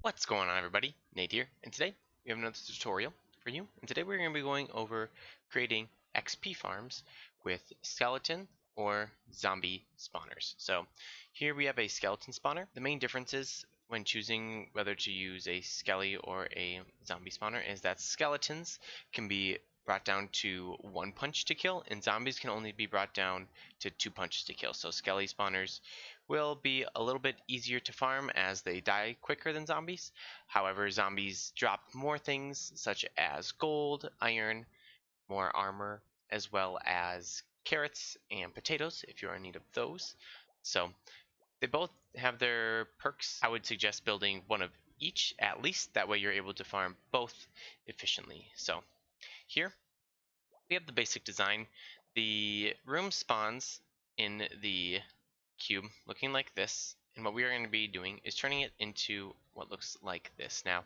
What's going on, everybody? Nate here, and today we have another tutorial for you. And today we're going to be going over creating XP farms with skeleton or zombie spawners. So here we have a skeleton spawner. The main differences when choosing whether to use a skelly or a zombie spawner is that skeletons can be brought down to 1 punch to kill, and zombies can only be brought down to 2 punches to kill. So skelly spawners will be a little bit easier to farm as they die quicker than zombies. However, zombies drop more things such as gold, iron, more armor, as well as carrots and potatoes if you're in need of those. So they both have their perks. I would suggest building one of each at least. That way you're able to farm both efficiently. So here we have the basic design. The room spawns in the cube looking like this, and what we are going to be doing is turning it into what looks like this. Now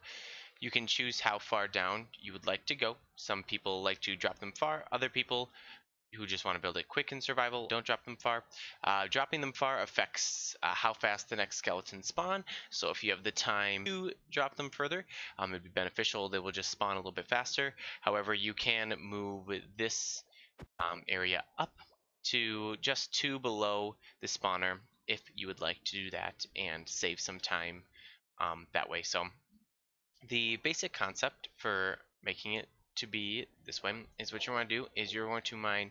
you can choose how far down you would like to go. Some people like to drop them far, other people who just want to build it quick in survival don't drop them far. Dropping them far affects how fast the next skeletons spawn, so if you have the time to drop them further, it'd be beneficial. They will just spawn a little bit faster. However, you can move this area up to just 2 below the spawner if you would like to do that and save some time that way. So the basic concept for making it to be this way is what you want to do is you're going to mine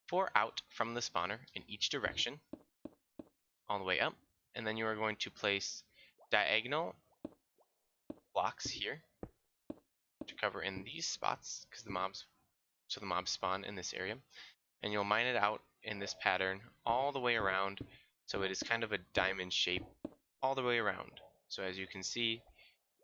4 out from the spawner in each direction all the way up, and then you are going to place diagonal blocks here to cover in these spots because the mobs spawn in this area, and you'll mine it out in this pattern all the way around, so it is kind of a diamond shape all the way around. So as you can see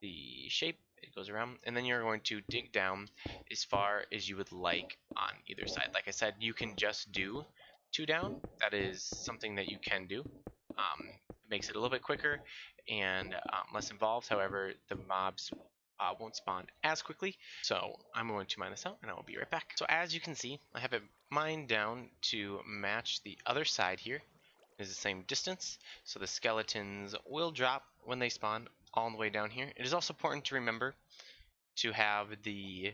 the shape, it goes around, and then you're going to dig down as far as you would like on either side. Like I said, you can just do 2 down. That is something that you can do. It makes it a little bit quicker and less involved. However, the mobs won't spawn as quickly. So I'm going to mine this out and I will be right back. So as you can see, I have it mined down to match the other side here. It is the same distance, so the skeletons will drop when they spawn all the way down here. It is also important to remember to have the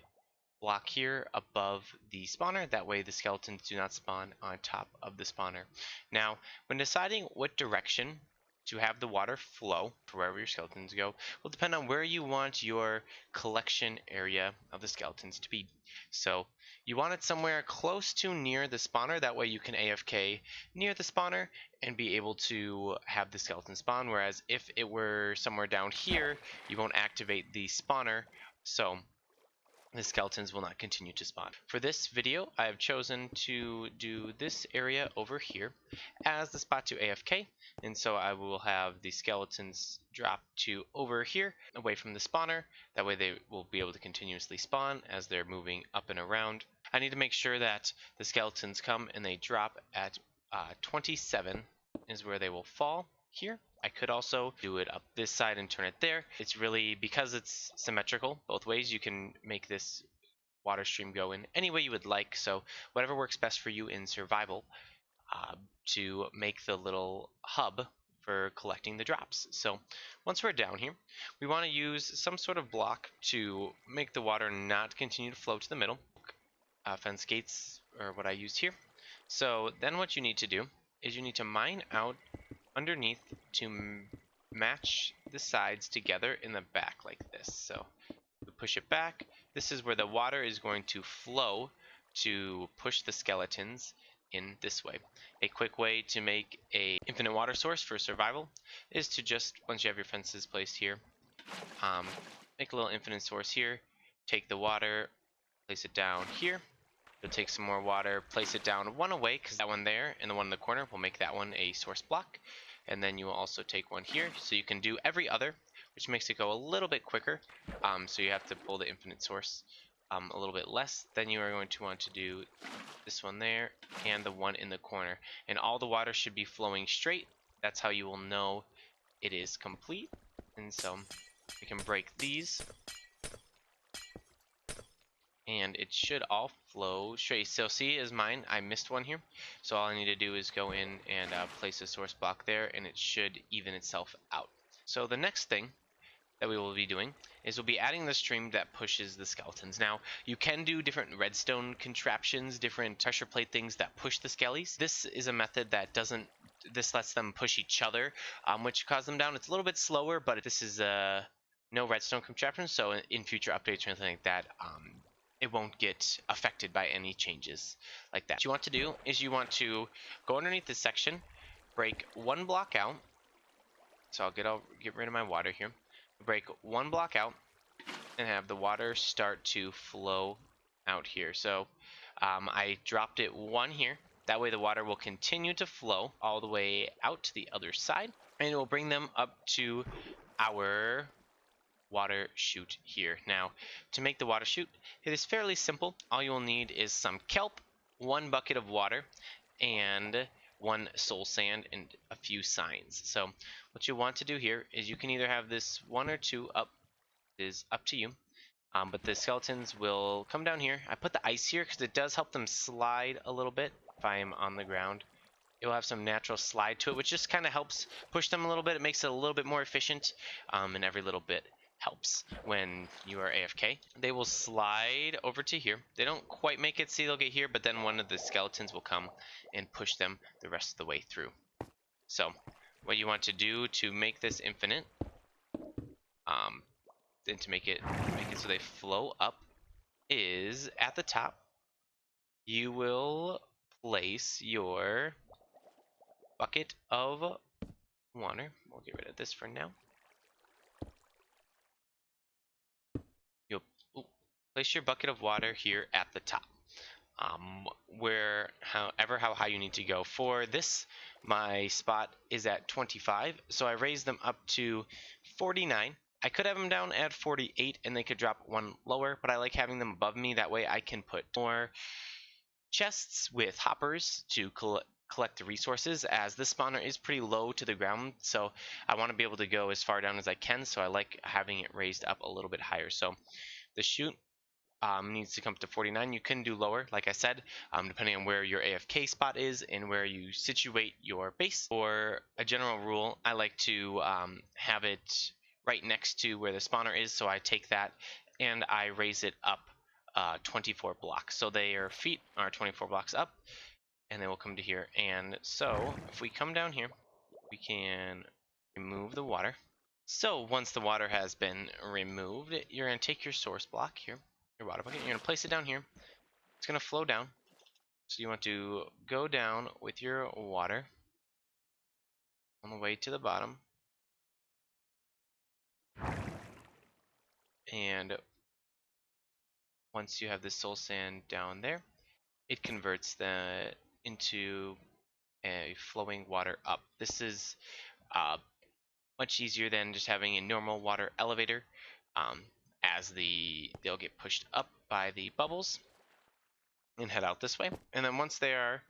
block here above the spawner. That way the skeletons do not spawn on top of the spawner. Now, when deciding what direction to have the water flow for wherever your skeletons go will depend on where you want your collection area of the skeletons to be. So you want it somewhere close to near the spawner. That way you can AFK near the spawner and be able to have the skeleton spawn, whereas if it were somewhere down here, you won't activate the spawner, so the skeletons will not continue to spawn. For this video, I have chosen to do this area over here as the spot to AFK, and so I will have the skeletons drop to over here, away from the spawner. That way they will be able to continuously spawn as they're moving up and around. I need to make sure that the skeletons come and they drop at 27 is where they will fall here. I could also do it up this side and turn it there. It's really, because it's symmetrical both ways, you can make this water stream go in any way you would like. So whatever works best for you in survival to make the little hub for collecting the drops. So once we're down here, we want to use some sort of block to make the water not continue to flow to the middle. Fence gates are what I used here. So then what you need to do is you need to mine out underneath to match the sides together in the back like this. So we push it back. This is where the water is going to flow to push the skeletons in this way. A quick way to make a infinite water source for survival is to just, once you have your fences placed here, make a little infinite source here, take the water, place it down here. You'll take some more water, place it down one away, because that one there and the one in the corner will make that one a source block. And then you will also take one here, so you can do every other, which makes it go a little bit quicker. So you have to pull the infinite source a little bit less. Then you are going to want to do this one there and the one in the corner. And all the water should be flowing straight. That's how you will know it is complete. And so we can break these, and it should all flow straight. So see, is mine, I missed one here, so all I need to do is go in and place a source block there, and it should even itself out. So the next thing that we will be doing is we'll be adding the stream that pushes the skeletons. Now, you can do different redstone contraptions, different pressure plate things that push the skellies. This is a method that doesn't, this lets them push each other, which causes them down. It's a little bit slower, but this is no redstone contraption, so in future updates or anything like that, it won't get affected by any changes like that. What you want to do is you want to go underneath this section, break one block out. So I'll get rid of my water here. Break one block out and have the water start to flow out here. So I dropped it one here. That way the water will continue to flow all the way out to the other side, and it will bring them up to our water chute here. Now, to make the water chute, it is fairly simple. All you will need is some kelp, one bucket of water, and one soul sand and a few signs. So what you want to do here is you can either have this one or two up, is up to you. But the skeletons will come down here. I put the ice here because it does help them slide a little bit if I'm on the ground. It will have some natural slide to it, which just kind of helps push them a little bit. It makes it a little bit more efficient, and every little bit helps when you are AFK. They will slide over to here. They don't quite make it, see, they'll get here, but then one of the skeletons will come and push them the rest of the way through. So what you want to do to make this infinite, and to make it so they flow up, is at the top you will place your bucket of water. We'll get rid of this for now. You'll place your bucket of water here at the top, how high you need to go. For this, my spot is at 25, so I raised them up to 49. I could have them down at 48 and they could drop one lower, but I like having them above me. That way I can put more chests with hoppers to collect the resources, as this spawner is pretty low to the ground, so I want to be able to go as far down as I can, so I like having it raised up a little bit higher. So the chute needs to come to 49. You can do lower, like I said, depending on where your AFK spot is and where you situate your base. For a general rule, I like to have it right next to where the spawner is, so I take that and I raise it up 24 blocks. So their feet are 24 blocks up, and they will come to here. And so if we come down here, we can remove the water. So once the water has been removed, you're going to take your source block here, your water bucket, you're going to place it down here. It's going to flow down. So you want to go down with your water on the way to the bottom. And once you have the soul sand down there, it converts into a flowing water up. This is much easier than just having a normal water elevator, as they'll get pushed up by the bubbles and head out this way. And then once they are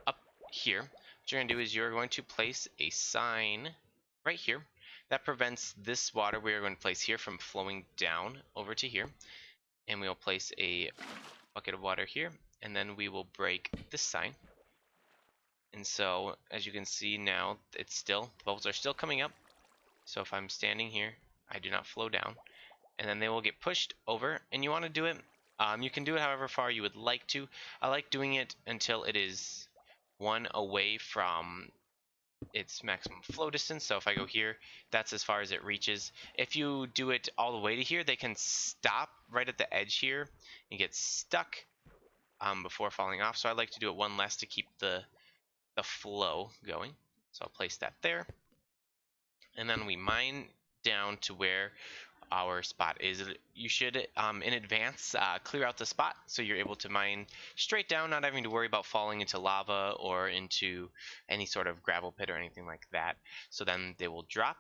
up here, what you're going to do is you're going to place a sign right here that prevents this water we are going to place here from flowing down over to here. And we'll place a bucket of water here, and then we will break this sign. And so as you can see now, the bubbles are still coming up. So if I'm standing here, I do not flow down, and then they will get pushed over. And you want to do it, you can do it however far you would like to. I like doing it until it is one away from its maximum flow distance. So if I go here, that's as far as it reaches. If you do it all the way to here, they can stop right at the edge here and get stuck before falling off. So I like to do it one less to keep the flow going. So I'll place that there, and then we mine down to where our spot is. You should in advance clear out the spot so you're able to mine straight down, not having to worry about falling into lava or into any sort of gravel pit or anything like that. So then they will drop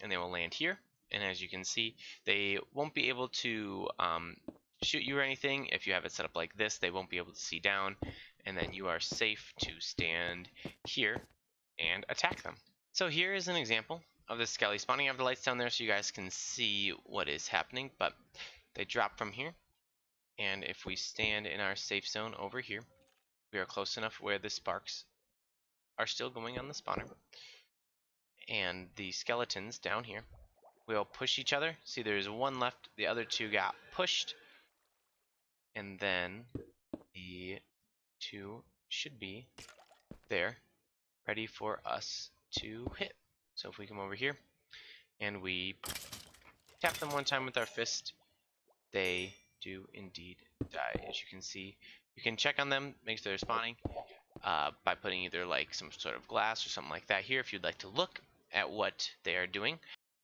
and they will land here, and as you can see, they won't be able to shoot you or anything. If you have it set up like this, they won't be able to see down, and then you are safe to stand here and attack them. So here is an example of the skelly spawning. I have the lights down there so you guys can see what is happening, but they drop from here, and if we stand in our safe zone over here, we are close enough where the sparks are still going on the spawner, and the skeletons down here will push each other. See, there's one left, the other two got pushed, and then the two should be there, ready for us to hit. So if we come over here and we tap them one time with our fist, they do indeed die. As you can see, you can check on them, make sure they're spawning, by putting either like some sort of glass or something like that here if you'd like to look at what they are doing.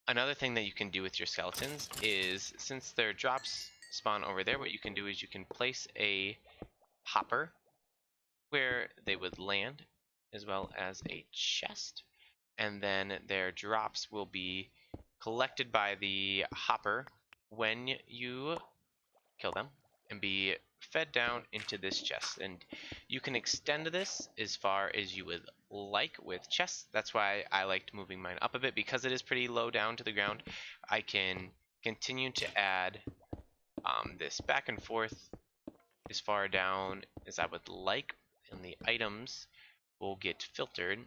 Another thing that you can do with your skeletons is, since their drops spawn over there, what you can do is you can place a hopper where they would land, as well as a chest, and then their drops will be collected by the hopper when you kill them and be fed down into this chest. And you can extend this as far as you would like with chests. That's why I liked moving mine up a bit, because it is pretty low down to the ground. I can continue to add this back and forth as far down as I would like, and the items will get filtered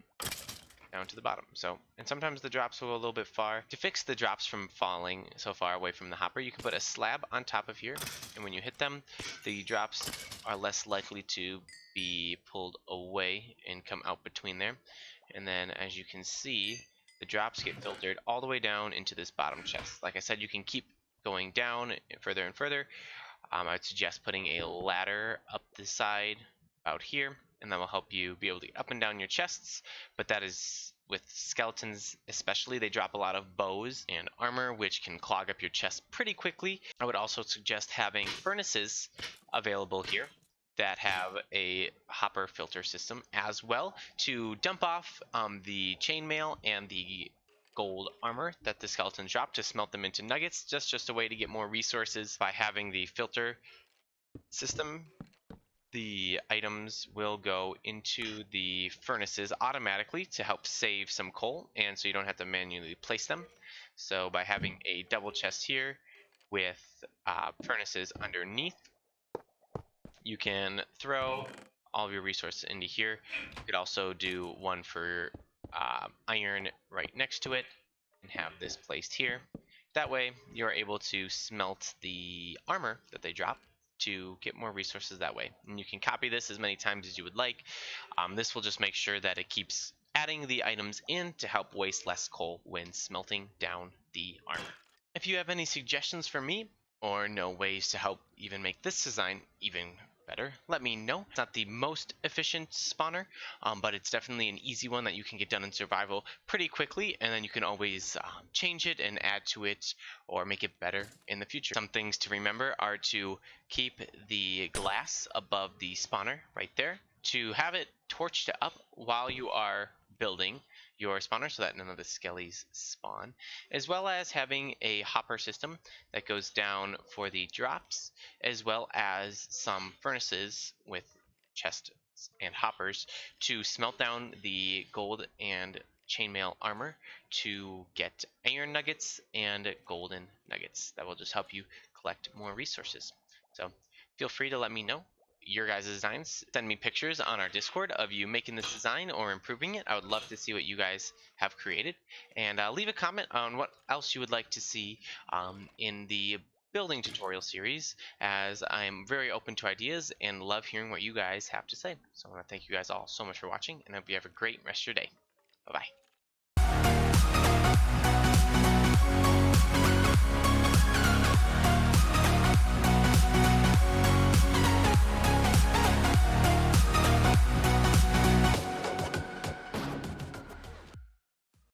down to the bottom. So, and sometimes the drops will go a little bit far. To fix the drops from falling so far away from the hopper, you can put a slab on top of here, and when you hit them, the drops are less likely to be pulled away and come out between there. And then, as you can see, the drops get filtered all the way down into this bottom chest. Like I said, you can keep going down further and further. I'd suggest putting a ladder up the side out here, and that will help you be able to get up and down your chests. But that is, with skeletons especially, they drop a lot of bows and armor, which can clog up your chest pretty quickly. I would also suggest having furnaces available here that have a hopper filter system as well, to dump off the chainmail and the gold armor that the skeletons drop, to smelt them into nuggets. Just a way to get more resources. By having the filter system, the items will go into the furnaces automatically to help save some coal, and so you don't have to manually place them. So by having a double chest here with furnaces underneath, you can throw all of your resources into here. You could also do one for iron right next to it and have this placed here. That way you're able to smelt the armor that they drop to get more resources that way. And you can copy this as many times as you would like. This will just make sure that it keeps adding the items in to help waste less coal when smelting down the armor. If you have any suggestions for me, or know ways to help even make this design even better, let me know. It's not the most efficient spawner, but it's definitely an easy one that you can get done in survival pretty quickly, and then you can always change it and add to it or make it better in the future. Some things to remember are to keep the glass above the spawner right there, to have it torched up while you are building your spawner so that none of the skellies spawn, as well as having a hopper system that goes down for the drops, as well as some furnaces with chests and hoppers to smelt down the gold and chainmail armor to get iron nuggets and golden nuggets. That will just help you collect more resources. So feel free to let me know your guys' designs. Send me pictures on our Discord of you making this design or improving it. I would love to see what you guys have created, and leave a comment on what else you would like to see in the building tutorial series, as I'm very open to ideas and love hearing what you guys have to say. So I want to thank you guys all so much for watching, and I hope you have a great rest of your day. Bye bye.